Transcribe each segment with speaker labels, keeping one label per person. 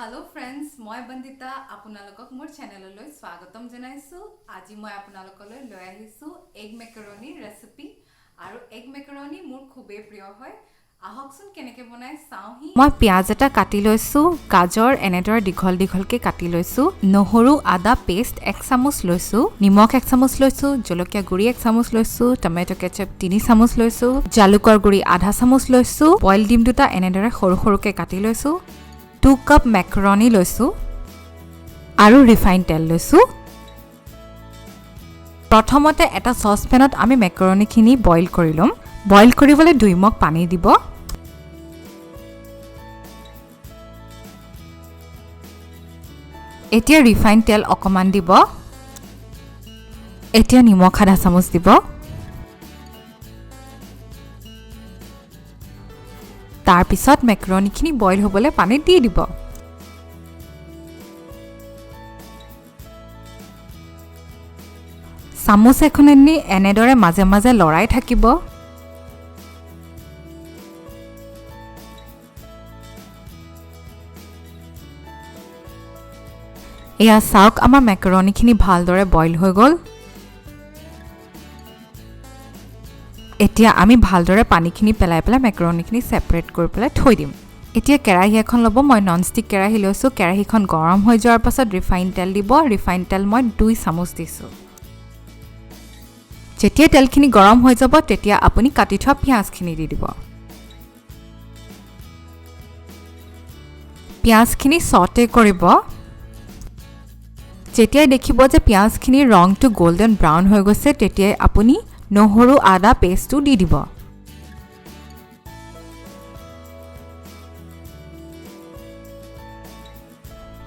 Speaker 1: Hello friends, মই বন্দিতা আপোনালোকক মোৰ চেনেললৈ স্বাগতম জনাইছো। আজি মই আপোনালোকলৈ লৈ আহিছো এগ মেকাৰনি ৰেচিপি আৰু এগ মেকাৰনি মোৰ খুবেই প্ৰিয় হয়। আহকচোন কেনেকৈ বনাই চাওহি। মই পিয়াজ এটা কাটি লৈছো, গাজৰ এনেদৰে দীঘল দীঘলকে কাটি লৈছো, নহৰু আদা পেষ্ট 1 চামুচ লৈছো, নিমখ 1 চামুচ লৈছো, জলকীয়া গুড়ি 1 চামুচ লৈছো, টমেটো কেচাপ 3 চামুচ লৈছো, জালুকৰ গুড়ি আধা চামুচ লৈছো, বইল ডিম দুটা এনেদৰে সৰু সৰুকে কাটি লৈছো, 2 কাপ মেকাৰনি লৈছো আৰু ৰিফাইন তেল লৈছো। প্ৰথমতে এটা সসপেনত আমি মেকাৰনিখিনি বইল কৰি লম। বইল কৰিবলৈ 2 মগ পানী দিব। এতিয়া ৰিফাইন তেল অকমান দিব। এতিয়া নিমখ আধা চামুচ দিব। তাৰ পিছত মেকাৰনিখিনি বইল হ'বলৈ পানী দি দিব। চামুচ এখনেৰে এনেদৰে মাজে মাজে লৰাই থাকিব। এয়া চাওক আমাৰ মেকাৰনিখিনি ভালদৰে বইল হৈ গ'ল। এতিয়া আমি ভালদৰে পানীখিনি পেলাই মেকাৰনিখিনি সেপাৰেট কৰি পেলাই থৈ দিম। এতিয়া কেৰাহী এখন ল'ব। মই ননষ্টিক কেৰাহী লৈছো। কেৰাহীখন গৰম হৈ যোৱাৰ পাছত ৰিফাইন তেল দিব। ৰিফাইন তেল মই 2 চামুচ দিছো। যেতিয়া তেলখিনি গৰম হৈ যাব তেতিয়া আপুনি কাটি থোৱা পিয়াজখিনি দি দিব। পিয়াজখিনি সটে কৰিব। যেতিয়া দেখিব যে পিয়াজখিনিৰ ৰংটো গোল্ডেন ব্ৰাউন হৈ গৈছে তেতিয়া আপুনি নহৰু আদা পেষ্টটো দি দিব।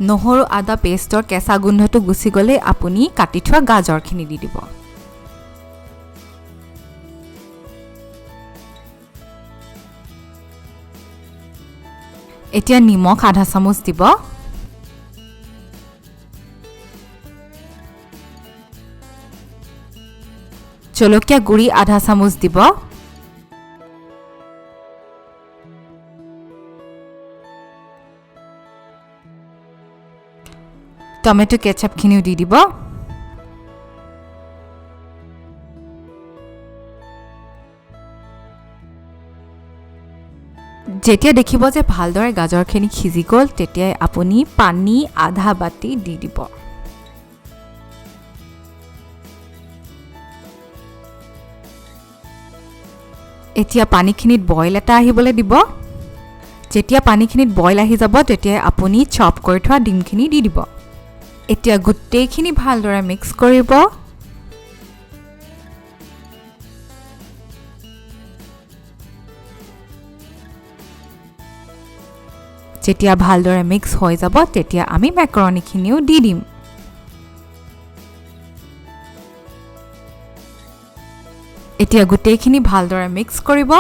Speaker 1: নহৰু আদা পেষ্টৰ কেঁচা গোন্ধটো গুচি গ'লে আপুনি কাটি থোৱা গাজৰখিনি দি দিব। এতিয়া নিমখ আধা চামুচ দিব। জলকীয়া গুড়ি আধা চামুচ দিব। টমেটো কেচাপখিনিও দি দিব। যেতিয়া দেখিব যে ভালদৰে গাজৰখিনি সিজি গ'ল তেতিয়া আপুনি পানী আধা বাটি দি দিব। এতিয়া পানীখিনিত বইল এটা আহিবলৈ দিব। যেতিয়া পানীখিনিত বইল আহি যাব তেতিয়া আপুনি চপ কৰি থোৱা ডিমখিনি দি দিব। এতিয়া গোটেইখিনি ভালদৰে মিক্স কৰিব। যেতিয়া ভালদৰে মিক্স হৈ যাব তেতিয়া আমি মেকাৰনিখিনিও দি দিম। এতিয়া গোটেইখিনি ভালদৰে মিক্স কৰিব।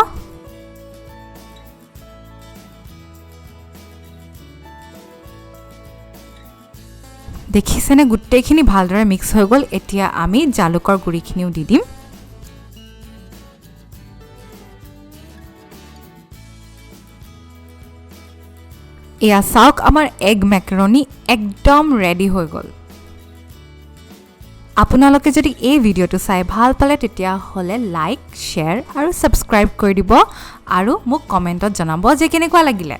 Speaker 1: দেখিছেনে গোটেইখিনি ভালদৰে মিক্স হৈ গ'ল। এতিয়া আমি জালুকৰ গুড়িখিনিও দি দিম। এয়া চাওক আমাৰ এগ মেকাৰনি একদম ৰেডি হৈ গ'ল। আপোনালোকে যদি এই ভিডিঅ'টো চাই ভাল পালে তেতিয়া হ'লে লাইক, শ্বেয়াৰ আৰু সাবস্ক্ৰাইব কৰি দিব আৰু মোক কমেন্টত জনাব যে কেনেকুৱা লাগিলে।